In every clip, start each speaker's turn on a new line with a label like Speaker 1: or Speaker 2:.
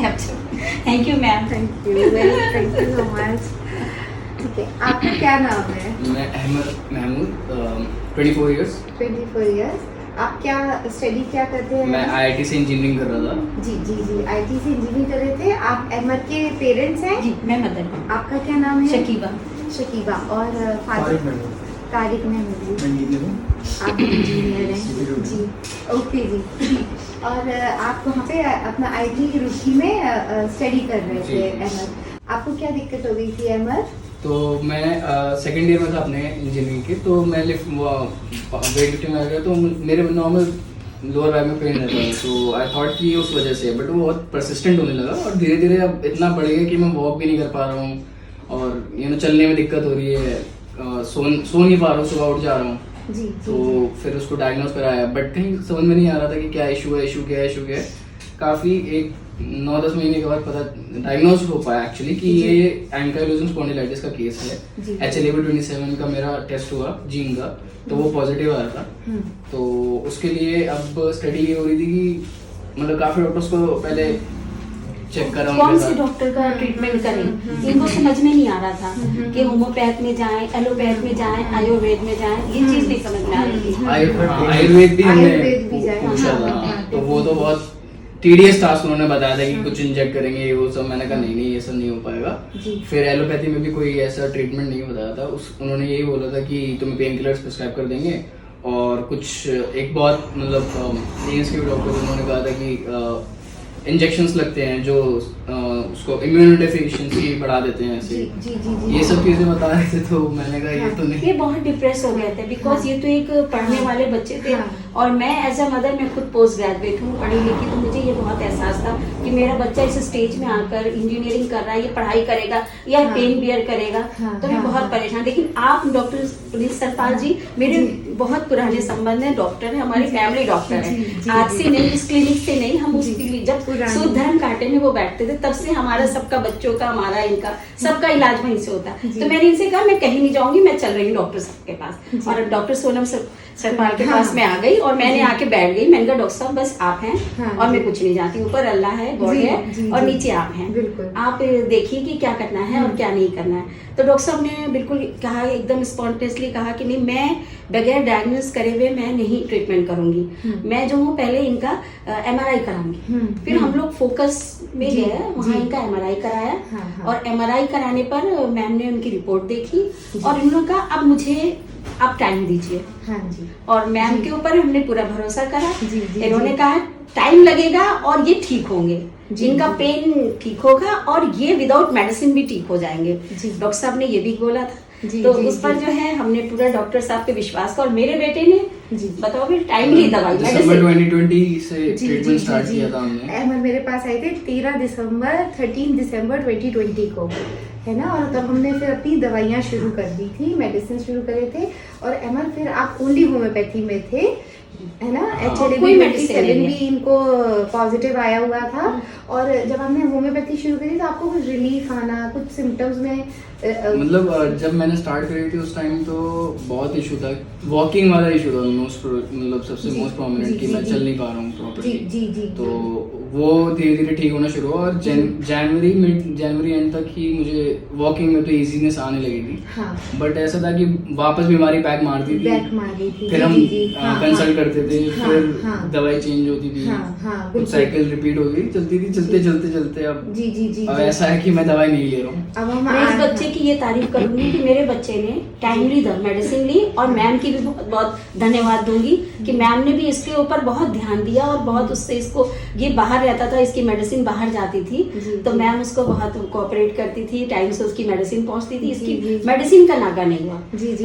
Speaker 1: have to. Thank you, ma'am.
Speaker 2: Thank you thank you so much. ठीक है, आपका क्या नाम है?
Speaker 3: मैं अहमद महमूद 24 इयर्स।
Speaker 2: 24 इयर्स। आप क्या स्टडी क्या करते हैं?
Speaker 3: मैं IIT से इंजीनियरिंग कर रहा था।
Speaker 2: जी जी जी, IT से इंजीनियरिंग कर रहे थे। आप अहमद के पेरेंट्स हैं?
Speaker 1: जी, मैं मदर हूँ।
Speaker 2: आपका क्या नाम है?
Speaker 1: शकीबा।
Speaker 2: शकीबा। और फादर? तारिक महमूद। आप इंजीनियर हैं? जी, ओके जी। और आप वहाँ पे अपना IT रुड़की में स्टडी कर रहे थे अहमद। आपको क्या दिक्कत हो गई थी अहमद?
Speaker 3: तो मैं सेकेंड ईयर में था अपने इंजीनियरिंग के, तो मैं वेट लिफ्टिंग में आ गया, तो मेरे नॉर्मल लोअर बैक में पेन रहता है, तो आई थॉट कि उस वजह से, बट वो बहुत परसिस्टेंट होने लगा और धीरे धीरे अब इतना बढ़ गया कि मैं वॉक भी नहीं कर पा रहा हूँ और चलने में दिक्कत हो रही है, सो नहीं पा रहा हूँ, सुबह उठ जा रहा हूँ।
Speaker 2: जी
Speaker 3: तो फिर उसको डायग्नोज कराया, बट कहीं समझ में नहीं आ रहा था कि क्या इशू है। काफ़ी एक 9-10 महीने के बाद पता डायग्नोज हो पाया एक्चुअली कि ये एंकाइलोसिस स्पॉन्डिलाइटिस का केस है। HLA-27 का मेरा टेस्ट हुआ जीन का, तो वो पॉजिटिव आया था। तो उसके लिए अब स्टडी ये हो रही थी कि मतलब काफ़ी डॉक्टर्स को पहले चेक करा,
Speaker 1: कौन से डॉक्टर का ट्रीटमेंट करें, इनको समझ में नहीं आ रहा था कि होम्योपैथ में जाएं, एलोपैथ में जाएं, आयुर्वेद में जाएं, ये चीज नहीं समझ में आ रही थी।
Speaker 3: आयुर्वेद भी हमने
Speaker 2: आयुर्वेद भी जाए,
Speaker 3: पूछा
Speaker 2: हाँ,
Speaker 3: था,
Speaker 2: हाँ,
Speaker 3: तो वो तो बहुत टीडियस टास्क उन्होंने बताया था कि कुछ इंजेक्ट करेंगे ये वो सब। मैंने कहा नहीं ये सब नहीं हो पाएगा। फिर एलोपैथी में भी कोई ऐसा ट्रीटमेंट नहीं बताया था, उन्होंने यही बोला था कि तुम्हें पेन किलर्स प्रिस्क्राइब कर देंगे और कुछ एक बहुत मतलब के डॉक्टर उन्होंने कहा था कि इंजेक्शंस लगते हैं जो उसको इम्यूनिटी एफिशिएंसी बढ़ा देते हैं ऐसे। ये सब चीजें बता रहे थे, तो मैंने कहा ये तो नहीं।
Speaker 1: ये बहुत डिप्रेस हो गए थे बिकॉज ये तो एक पढ़ने वाले बच्चे थे और मैं एज अ मदर, मैं खुद पोस्ट ग्रेजुएट हूँ, पढ़ी लिखी, तो मुझे ये बहुत एहसास था कि मेरा बच्चा इस स्टेज में आकर इंजीनियरिंग कर रहा है, ये पढ़ाई करेगा या पेन बियर करेगा, तो मैं बहुत परेशान। लेकिन आप डॉक्टर पुनीत सरपाल जी मेरे बहुत पुराने संबंध है, डॉक्टर है, हमारी फैमिली डॉक्टर है। आज से नहीं, इस क्लिनिक से नहीं, हम उस जब शुद्ध धर्म कांटे में वो बैठते थे तब से हमारा सबका बच्चों का, हमारा इनका सबका इलाज वहीं से होता है। तो मैंने इनसे कहा मैं कहीं नहीं जाऊंगी, मैं चल रही हूँ डॉक्टर साहब के पास। और डॉक्टर सोनम सरपाल के पास मैं आ गई और मैंने आके बैठ गई। मैंने कहा डॉक्टर साहब बस आप हैं और मैं कुछ नहीं जानती, ऊपर अल्लाह है, गॉड है और नीचे आप हैं, आप देखिए कि क्या करना है और क्या नहीं करना है। तो डॉक्टर साहब ने बिल्कुल कहा, एकदम स्पॉन्टेनियसली कहा कि नहीं, मैं बगैर डायग्नोस करे हुए मैं नहीं ट्रीटमेंट करूंगी, मैं जो हूँ पहले इनका MRI कराऊंगी। फिर हम लोग फोकस में गए, वहाँ इनका MRI कराया और MRI कराने पर मैम ने उनकी रिपोर्ट देखी और इन्होंने कहा अब मुझे आप टाइम दीजिए। और मैम के ऊपर हमने पूरा भरोसा करा। इन्होंने कहा टाइम लगेगा और ये ठीक होंगे, इनका पेन ठीक होगा और ये विदाउट मेडिसिन भी ठीक हो जाएंगे। डॉक्टर साहब ने ये भी बोला था। तो उस पर जो है हमने पूरा डॉक्टर साहब पे विश्वास किया और मेरे बेटे ने बताओ भी टाइमली दवाई
Speaker 3: दिसंबर 2020 से ट्रीटमेंट स्टार्ट किया था हमने।
Speaker 2: अहमद मेरे पास आए थे 13 दिसंबर 2020 को, है ना, और तब हमने फिर अपनी दवाइयाँ शुरू कर दी थी, मेडिसिन शुरू करे थे। और अहमद फिर आप ओनली होम्योपैथी में थे, है ना, HLA-27 भी इनको पॉजिटिव आया हुआ था। और जब हमने होम्योपैथी शुरू करी तो आपको कुछ रिलीफ आना, कुछ सिम्टम्स में
Speaker 3: मतलब जब मैंने स्टार्ट करी थी उस टाइम तो बहुत इशू था, वॉकिंग वाला इशू था मतलब सबसे मोस्ट प्रोमिनेंट कि मैं चल नहीं पा रहा हूँ प्रॉपर्ली। तो वो धीरे धीरे ठीक होना शुरू हुआ और जनवरी एंड तक ही मुझे वॉकिंग में तो इजीनेस आने लगी थी। बट ऐसा था कि वापस बीमारी बैक मारती थी, फिर हम कंसल्ट करते थे, फिर दवाई चेंज होती थी, साइकिल रिपीट होती थी, चलती थी, चलते अब ऐसा है कि मैं दवाई नहीं ले रहा हूँ।
Speaker 1: मैं इस बच्चे की ये तारीफ करूंगी कि मेरे बच्चे ने टाइमली मेडिसिन ली और मैम की भी बहुत बहुत धन्यवाद दूंगी कि मैम ने भी इसके ऊपर बहुत ध्यान दिया और बहुत उससे इसको, ये बाहर रहता था, इसकी मेडिसिन बाहर जाती थी, तो मैम उसको बहुत कोऑपरेट करती थी, टाइम से उसकी मेडिसिन पहुंचती थी, इसकी मेडिसिन का नागा नहीं हुआ।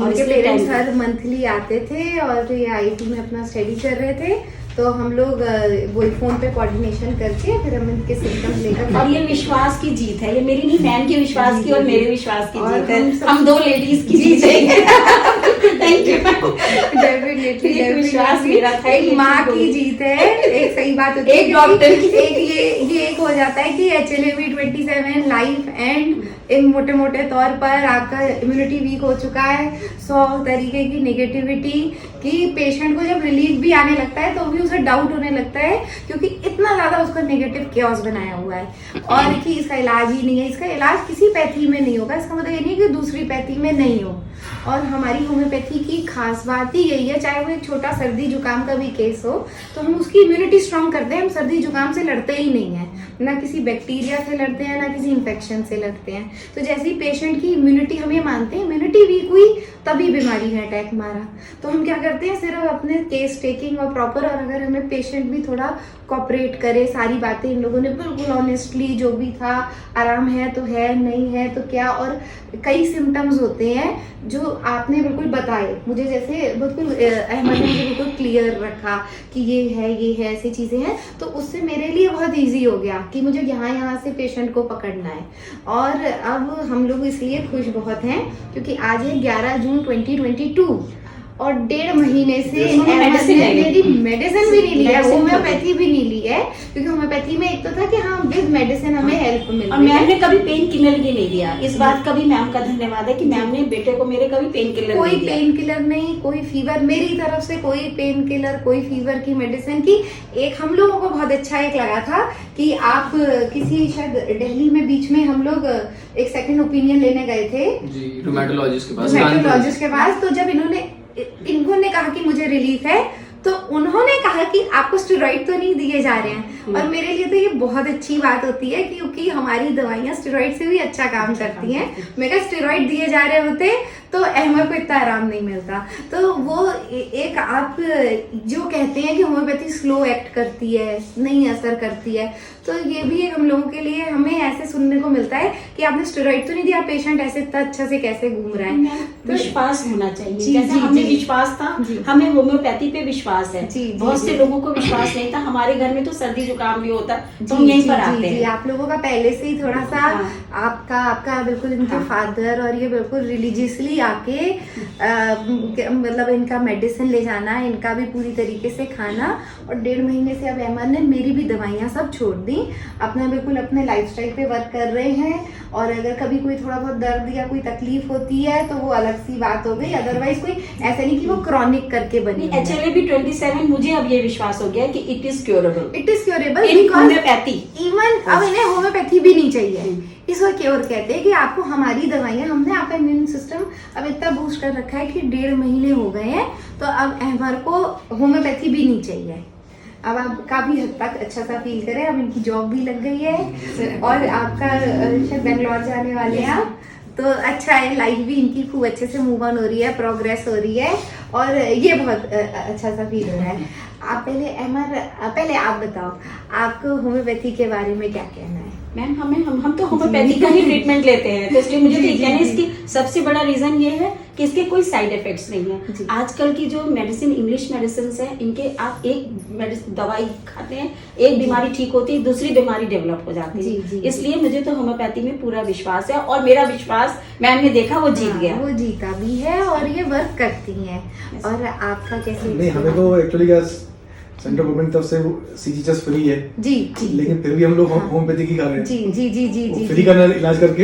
Speaker 2: और इसके पेरेंट्स हर मंथली आते थे और ये IIT में अपना स्टडी कर रहे थे, तो हम लोग वही फोन पे कोऑर्डिनेशन करके फिर हम इनके सिम्टम्स लेकर,
Speaker 1: और ये विश्वास की जीत है, ये मेरी नहीं, मैम के विश्वास की और मेरे विश्वास की जीत है, हम दो लेडीज की जीत है। Thank you.
Speaker 2: डेफिनेटली
Speaker 1: विश्वास मेरा था,
Speaker 2: एक माँ की जीत है, एक सही बात होती है,
Speaker 1: एक डॉक्टर की,
Speaker 2: एक ये एक हो जाता है कि HLA-27 लाइफ एंड एक मोटे मोटे तौर पर आपका इम्यूनिटी वीक हो चुका है, 100 तरीके की नेगेटिविटी कि पेशेंट को जब रिलीफ भी आने लगता है तो भी उसे डाउट होने लगता है, क्योंकि इतना ज्यादा उसका नेगेटिव केओस बनाया हुआ है, और कि इसका इलाज ही नहीं है, इसका इलाज किसी पैथी में नहीं होगा, इसका मतलब ये नहीं कि दूसरी पैथी में नहीं हो। और हमारी होम्योपैथी की खास बात ही यही है, चाहे वो एक छोटा सर्दी जुकाम का भी केस हो तो हम उसकी इम्यूनिटी स्ट्रांग करते हैं। हम सर्दी जुकाम से लड़ते ही नहीं है, ना किसी बैक्टीरिया से लड़ते हैं, ना किसी इन्फेक्शन से लड़ते हैं। तो जैसे ही पेशेंट की इम्यूनिटी, हम ये मानते हैं इम्यूनिटी वीक हुई तभी बीमारी में अटैक मारा, तो हम क्या करते हैं, सिर्फ अपने केस टेकिंग और प्रॉपर, और अगर हमें पेशेंट भी थोड़ा कोऑपरेट करे, सारी बातें इन लोगों ने बिल्कुल ऑनेस्टली, जो भी था, आराम है तो है, नहीं है तो क्या, और कई सिम्टम्स होते हैं जो आपने बिल्कुल बताए मुझे, जैसे बिल्कुल अहमद ने मुझे बिल्कुल क्लियर रखा कि ये है ऐसी चीज़ें हैं, तो उससे मेरे लिए बहुत इजी हो गया कि मुझे यहाँ से पेशेंट को पकड़ना है। और अब हम लोग इसलिए खुश बहुत हैं क्योंकि आज है 11 जून 2022 और 1.5 महीने से मेरी मेडिसिन भी नहीं ली है, होम्योपैथी भी नहीं ली है, क्योंकि होम्योपैथी में एक तो था कि हाँ विद मेडिसिन हमें हेल्प मिल रही है,
Speaker 1: और मैम ने कभी पेन किलर भी नहीं दिया। इस बात का भी मैम का धन्यवाद है कि मैम ने बेटे को मेरे कभी पेन किलर
Speaker 2: कोई
Speaker 1: नहीं दिया।
Speaker 2: पेन किलर नहीं, कोई फीवर, मेरी तरफ से कोई पेन किलर, कोई फीवर की मेडिसिन की। एक हम लोगों को बहुत अच्छा एक लगा था कि आप किसी शायद दिल्ली में बीच में हम लोग एक सेकंड ओपिनियन लेने गए थे
Speaker 3: जी, रूमेटोलॉजिस्ट के पास,
Speaker 2: तो जब इन्होंने कहा कि मुझे रिलीफ है, तो उन्होंने कहा कि आपको स्टेरॉइड तो नहीं दिए जा रहे हैं, और मेरे लिए तो ये बहुत अच्छी बात होती है क्योंकि हमारी दवाइयाँ स्टेरॉइड से भी अच्छा काम करती हैं। मैं कहा स्टेरॉइड दिए जा रहे होते तो अहमद को इतना आराम नहीं मिलता। तो वो एक आप जो कहते हैं कि होम्योपैथी स्लो एक्ट करती है, नहीं असर करती है, तो ये भी एक हम लोगों के लिए, हमें ऐसे सुनने को मिलता है कि आपने स्टेरॉइड तो नहीं दिया, पेशेंट ऐसे इतना अच्छा से कैसे घूम रहा है।
Speaker 1: तो विश्वास होना चाहिए,
Speaker 2: जी,
Speaker 1: जैसे
Speaker 2: जी,
Speaker 1: हमें
Speaker 2: जी।
Speaker 1: विश्वास था, हमें होम्योपैथी पे विश्वास है।
Speaker 2: जी,
Speaker 1: बहुत से
Speaker 2: जी।
Speaker 1: लोगों को विश्वास नहीं था। हमारे घर में तो सर्दी जुकाम भी होता, तो हम यहीं पर आते हैं।
Speaker 2: आप लोगों का पहले से ही थोड़ा सा
Speaker 1: हाँ।
Speaker 2: आपका बिल्कुल इनके फादर और ये बिल्कुल रिलीजियसली आके मतलब इनका मेडिसिन ले जाना, इनका भी पूरी तरीके से खाना, और 1.5 महीने से अब अहमद ने मेरी भी दवाइयाँ सब छोड़ दी, अपना बिल्कुल अपने लाइफस्टाइल पे वर्क कर रहे हैं। और अगर कभी कोई थोड़ा बहुत दर्द या कोई तकलीफ होती है तो वो अलग सी बात हो गई, अदरवाइज कोई ऐसा नहीं कि वो क्रॉनिक करके बनी है।
Speaker 1: एक्चुअली भी 27 मुझे अब ये विश्वास हो गया कि it is curable,
Speaker 2: it is curable
Speaker 1: in homeopathy.
Speaker 2: Even अब इन्हें होम्योपैथी भी नहीं चाहिए, इसको क्योर कहते हैं कि आपको हमारी दवाइयाँ, हमने आपका इम्यून सिस्टम अब इतना बूस्ट कर रखा है कि 1.5 महीने हो गए हैं, तो अब अहमद को होम्योपैथी भी नहीं चाहिए। अब आप काफी हद तक अच्छा सा फील करें, अब इनकी जॉब भी लग गई है और आपका शायद बेंगलोर जाने वाले हैं आप, तो अच्छा है, लाइफ भी इनकी खूब अच्छे से मूव ऑन हो रही है, प्रोग्रेस हो रही है, और ये बहुत अच्छा सा फील हो रहा है। आप पहले आप बताओ, आपको होम्योपैथी के बारे में क्या कहना है?
Speaker 1: मैम हम तो होम्योपैथी का ही ट्रीटमेंट लेते हैं, तो इसलिए मुझे तो ये कहना है, इसकी सबसे बड़ा रीजन ये है कि इसके कोई साइड इफेक्ट्स नहीं है। आजकल की जो मेडिसिन, इंग्लिश मेडिसिन है, इनके आप एक दवाई खाते हैं, एक बीमारी ठीक होती है, दूसरी बीमारी डेवलप हो जाती है। इसलिए मुझे तो होम्योपैथी में पूरा विश्वास है, और मेरा विश्वास मैम ने देखा, वो जीत गया,
Speaker 2: वो जीता भी है, और ये वर्क करती है। और आपका कैसे?
Speaker 4: नहीं, हमें तो एक्चुअली क्या सेंट्रल गवर्नमेंट की तरफ से सीजीएचएस फ्री है
Speaker 2: जी,
Speaker 4: लेकिन फिर भी हम लोग होम्योपैथी की कर रहे हैं।
Speaker 2: जी जी जी जी जी,
Speaker 4: फ्री का इलाज करके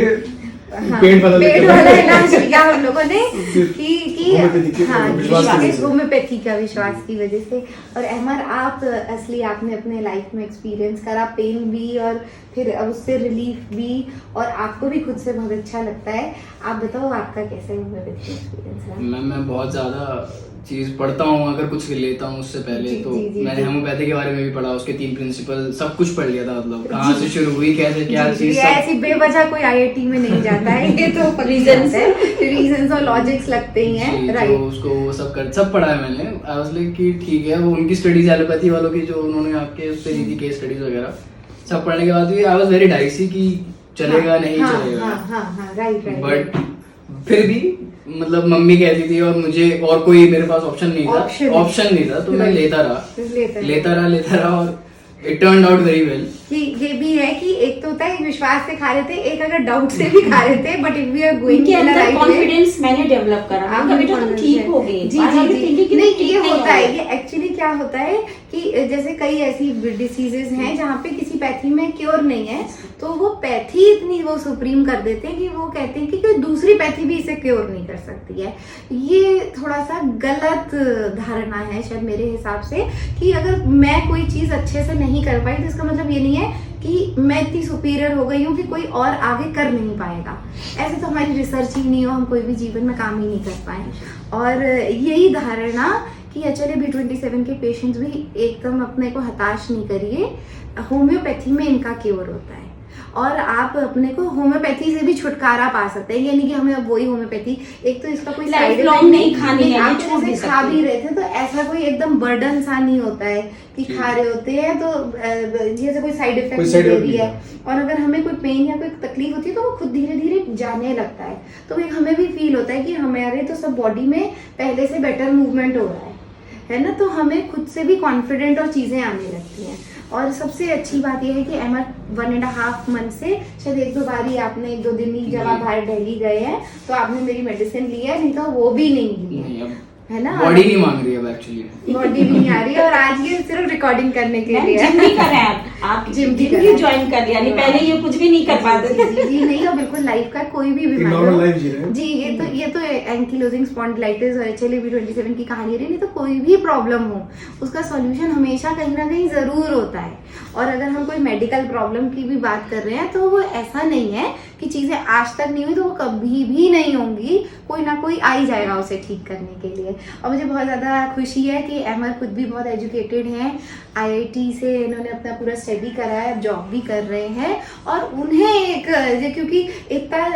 Speaker 2: हाँ,
Speaker 4: पेट वाला
Speaker 2: इलाज किया हम लोगों ने कि
Speaker 4: होम्योपैथी
Speaker 2: का विश्वास की वजह से। और अहमद, आप असली आपने अपने लाइफ में एक्सपीरियंस करा, पेन भी और फिर अब उससे रिलीफ भी, और आपको भी खुद से बहुत अच्छा लगता है। आप बताओ आपका कैसा होम्योपैथी एक्सपीरियंस रहा?
Speaker 3: मैं बहुत ज़्यादा चीज़ पढ़ता हूँ, अगर कुछ लेता हूँ उससे पहले तो मैंने होम्योपैथी के बारे में भी पढ़ा, उसके 3 प्रिंसिपल सब कुछ पढ़ लिया था, मतलब कहाँ से शुरू हुई, कैसे क्या चीज़।
Speaker 2: ऐसी बेवजह कोई आईआईटी में नहीं जाता है, ये तो रीजंस और लॉजिक्स लगते ही हैं, राइट।
Speaker 3: उसको सब पढ़ा है मैंने। आई वाज लाइक कि ठीक है, वो उनकी स्टडीज एलोपैथी वालों की जो उन्होंने आपके उससे दी थी, केस स्टडीज वगैरह सब पढ़ने के बाद भी आई वाज वेरी डाइसी कि चलेगा नहीं चलेगा, राइट। बट फिर भी मतलब मम्मी कहती थी, और मुझे और कोई मेरे पास ऑप्शन नहीं था, तो मैं लेता रहा और it turned out very well.
Speaker 2: कि ये भी है कि एक तो होता है विश्वास से खा रहे थे, एक अगर डाउट से भी खा रहे थे, but if we are going in the right way,
Speaker 1: confidence मैंने डेवलप करा, मैंने कहा बेटा तुम ठीक हो गए।
Speaker 2: जी जी जी, नहीं ये होता है, ये एक्चुअली क्या होता है कि जैसे कई ऐसी डिसीजेज हैं जहाँ पे किसी पैथी में क्योर नहीं है, तो वो पैथी इतनी वो सुप्रीम कर देते हैं कि वो कहते हैं कि कोई दूसरी पैथी भी इसे क्योर नहीं कर सकती है। ये थोड़ा सा गलत धारणा है शायद मेरे हिसाब से, कि अगर मैं कोई चीज अच्छे से नहीं कर पाई तो इसका मतलब ये नहीं है कि मैं इतनी सुपीरियर हो गई हूँ कि कोई और आगे कर नहीं पाएगा। ऐसे तो हमारी रिसर्च ही नहीं हो, हम कोई भी जीवन में काम ही नहीं कर पाए। और यही धारणा कि HLA-B27 के पेशेंट्स भी एकदम अपने को हताश नहीं करिए, होम्योपैथी में इनका क्योर होता है और आप अपने को होम्योपैथी से भी छुटकारा पा सकते हैं। यानी कि हमें अब वही होम्योपैथी, एक तो इसका कोई साइड इफेक्ट
Speaker 1: नहीं खानी है,
Speaker 2: आप जैसे खा भी रहे थे तो ऐसा कोई एकदम बर्डन सा नहीं होता है कि खा रहे होते हैं तो जैसे कोई साइड इफेक्ट नहीं दे रही है। और अगर हमें कोई पेन या कोई तकलीफ होती है तो वो खुद धीरे धीरे जाने लगता है, तो एक हमें भी फील होता है कि हमारे तो सब बॉडी में पहले से बेटर मूवमेंट हो रहा है ना, तो हमें खुद से भी कॉन्फिडेंट और चीजें आने लगती हैं। और सबसे अच्छी बात यह है कि एमर 1.5 मंथ से शायद 1-2 बार ही आपने 1-2 दिन ही जब आप बाहर दिल्ली गए हैं तो आपने मेरी मेडिसिन ली है, नहीं तो वो भी नहीं ली है ना।
Speaker 3: बॉडी नहीं मांग रही है एक्चुअली,
Speaker 2: बॉडी भी नहीं आ रही है। और आज ये सिर्फ रिकॉर्डिंग करने के लिए
Speaker 1: जिम भी कर रहे हैं आप
Speaker 2: जिम भी
Speaker 1: ज्वाइन कर लिया, यानी पहले ये कुछ भी नहीं कर पाते थे।
Speaker 2: जी नहीं, और बिल्कुल लाइफ का कोई भी बीमारी
Speaker 4: नॉर्मल लाइफ जी रहे हैं।
Speaker 2: जी ये तो एंकिलोजिंग स्पॉन्डिलाइटिस और HLA-B27 की कहानी रही, नहीं तो कोई भी प्रॉब्लम हो उसका सॉल्यूशन हमेशा कहीं ना कहीं जरूर होता है। और अगर हम कोई मेडिकल प्रॉब्लम की भी बात कर रहे हैं तो वो ऐसा नहीं है कि चीजें आज तक नहीं हुई तो वो कभी भी नहीं होंगी, कोई ना कोई आ ही जाएगा उसे ठीक करने के लिए। और मुझे बहुत ज्यादा खुशी है कि एमर खुद भी बहुत एजुकेटेड हैं, IIT से इन्होंने अपना पूरा स्टडी करा है, जॉब भी कर रहे हैं। और उन्हें एक क्योंकि इतना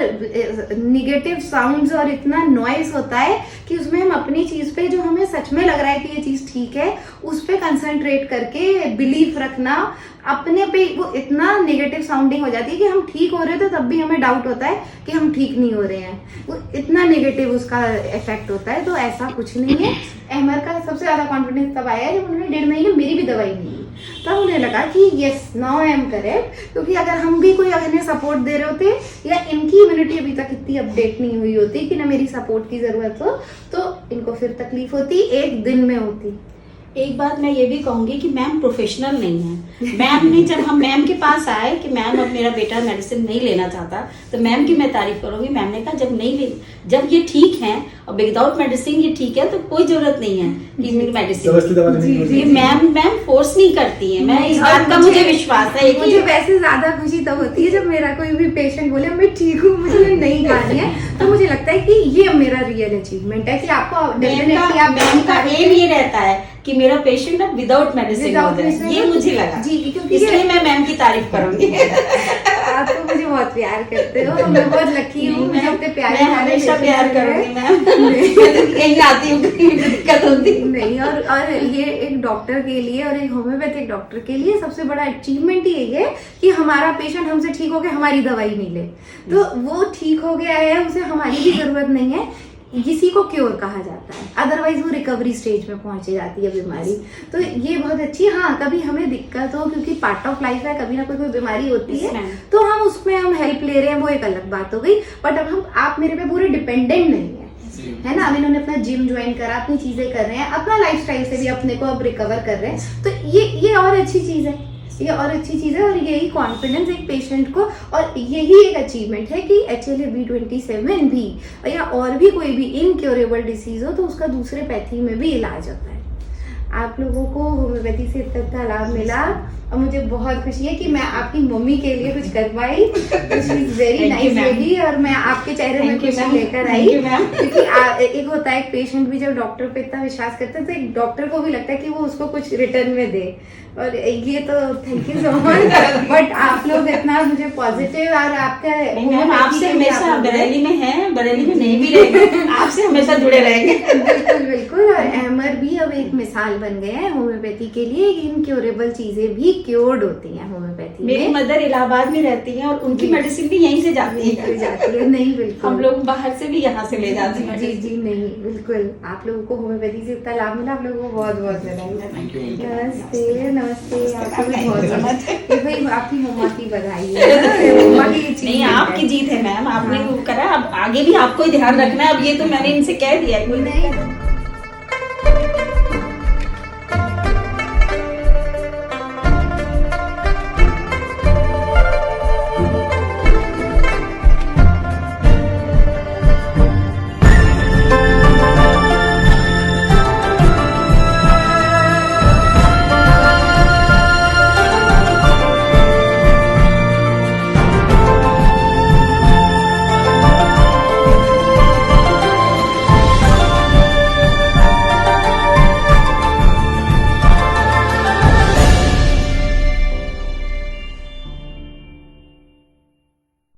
Speaker 2: निगेटिव साउंड्स और इतना नॉइस होता है कि उसमें हम अपनी चीज पे जो हमें सच में लग रहा है कि ये चीज ठीक है उस पे कंसंट्रेट करके बिलीफ रखना, अपने पे वो इतना नेगेटिव साउंडिंग हो जाती है कि हम ठीक हो रहे थे तब भी हमें डाउट होता है कि हम ठीक नहीं हो रहे हैं, वो इतना नेगेटिव उसका इफेक्ट होता है। तो ऐसा कुछ नहीं है। एमर का सबसे ज्यादा कॉन्फिडेंस तब आया जब उन्होंने 1.5 महीने मेरी भी दवाई नहीं ली, तब उन्हें लगा कि yes now I am correct. क्योंकि अगर हम भी कोई इन्हें सपोर्ट दे रहे होते या इनकी इम्यूनिटी अभी तक इतनी अपडेट नहीं हुई होती कि ना मेरी सपोर्ट की जरूरत हो, तो इनको फिर तकलीफ होती, एक दिन में होती।
Speaker 1: एक बात मैं ये भी कहूंगी कि मैम प्रोफेशनल नहीं है। मैम ने जब हम मैम के पास आए कि मैम अब मेरा बेटा मेडिसिन नहीं लेना चाहता, तो मैम की मैं तारीफ करूंगी। मैम ने कहा जब ये ठीक है और विदाउट मेडिसिन ये ठीक है तो कोई जरूरत नहीं है कि मेडिसिन। मैम फोर्स नहीं करती है, मैं इस बात का मुझे विश्वास है।
Speaker 2: मुझे वैसे ज्यादा खुशी तब होती है जब मेरा कोई भी पेशेंट बोले मैं ठीक हूँ, मुझे नहीं खानी है, तो मुझे लगता है कि ये मेरा रियल अचीवमेंट है कि आपको डेफिनेटली आप
Speaker 1: मैम का एम ये रहता है कि मेरा पेशेंट अब विदाउट मेडिसिन हो जाए, ये मुझे लगा
Speaker 2: जी, क्योंकि
Speaker 1: इसलिए मैं मैम की तारीफ करूंगी।
Speaker 2: आप तो मुझे बहुत प्यार करते हो, मैं बहुत लकी हूँ, मुझे अपने प्यारे
Speaker 1: मैं हमेशा प्यार करूंगी मैम। कहीं आती हूँ दिक्कत होती
Speaker 2: नहीं। और ये एक डॉक्टर के लिए और एक होम्योपैथिक डॉक्टर के लिए सबसे बड़ा अचीवमेंट यही है कि हमारा पेशेंट हमसे ठीक हो गया, हमारी दवाई नहीं ले, तो वो ठीक हो गया है, उसे हमारी भी जरूरत नहीं है। इसी को क्योर कहा जाता है, अदरवाइज वो रिकवरी स्टेज में पहुंचे जाती है बीमारी। तो ये बहुत अच्छी, हाँ कभी हमें दिक्कत हो क्योंकि पार्ट ऑफ लाइफ है, कभी ना कोई बीमारी होती है तो हम उसमें हम हेल्प ले रहे हैं, वो एक अलग बात हो गई। बट अब आप मेरे पे पूरे डिपेंडेंट नहीं है ना। अब इन्होंने अपना जिम ज्वाइन करा, अपनी चीजें कर रहे हैं, अपना लाइफस्टाइल से भी अपने को अब रिकवर कर रहे हैं, तो ये और अच्छी चीज है, ये और अच्छी चीज है। और यही कॉन्फिडेंस एक पेशेंट को, और यही एक अचीवमेंट है कि HLA-B27 भी या और भी कोई भी इनक्योरेबल डिसीज हो तो उसका दूसरे पैथी में भी इलाज होता है। आप लोगों को होम्योपैथी से इतना लाभ मिला और मुझे बहुत खुशी है कि मैं आपकी मम्मी के लिए कुछ कर पाई, वेरी नाइस लेडी। और मैं आपके चेहरे में खुशी लेकर आई, क्योंकि एक होता है एक पेशेंट भी जब डॉक्टर पे इतना विश्वास करता है तो एक डॉक्टर को भी लगता है कि वो उसको कुछ रिटर्न में दे, और ये तो thank you so much. But आप लोग इतना मुझे पॉजिटिव, और आपका
Speaker 1: आपसे हमेशा बरेली में है, बरेली में नहीं भी रहेंगे, आपसे हमेशा जुड़े रहेंगे।
Speaker 2: बिल्कुल बिल्कुल। और एमर भी अब एक मिसाल बन गए हैं होम्योपैथी के लिए, इनक्योरेबल चीजें भी क्योर्ड होती हैं होम्योपैथी में।
Speaker 1: मेरी मदर इलाहाबाद में रहती है और उनकी मेडिसिन भी यहीं से जाती है।
Speaker 2: नहीं बिल्कुल,
Speaker 1: हम लोग बाहर से भी यहाँ से ले जाते हैं।
Speaker 2: जी जी नहीं बिल्कुल, आप लोगों को होम्योपैथी से इतना लाभ मिला, आप लोगों को बहुत बहुत बधाई। नमस्ते नमस्ते, आपको भी बहुत बहुत भाई आपकी मम्मा की बधाई है। मम्मा की
Speaker 1: नहीं, आपकी जीत है मैम, आपने करा, अब आगे भी आपको ही ध्यान रखना है। अब ये तो मैंने इनसे कह दिया है, कोई
Speaker 2: नहीं।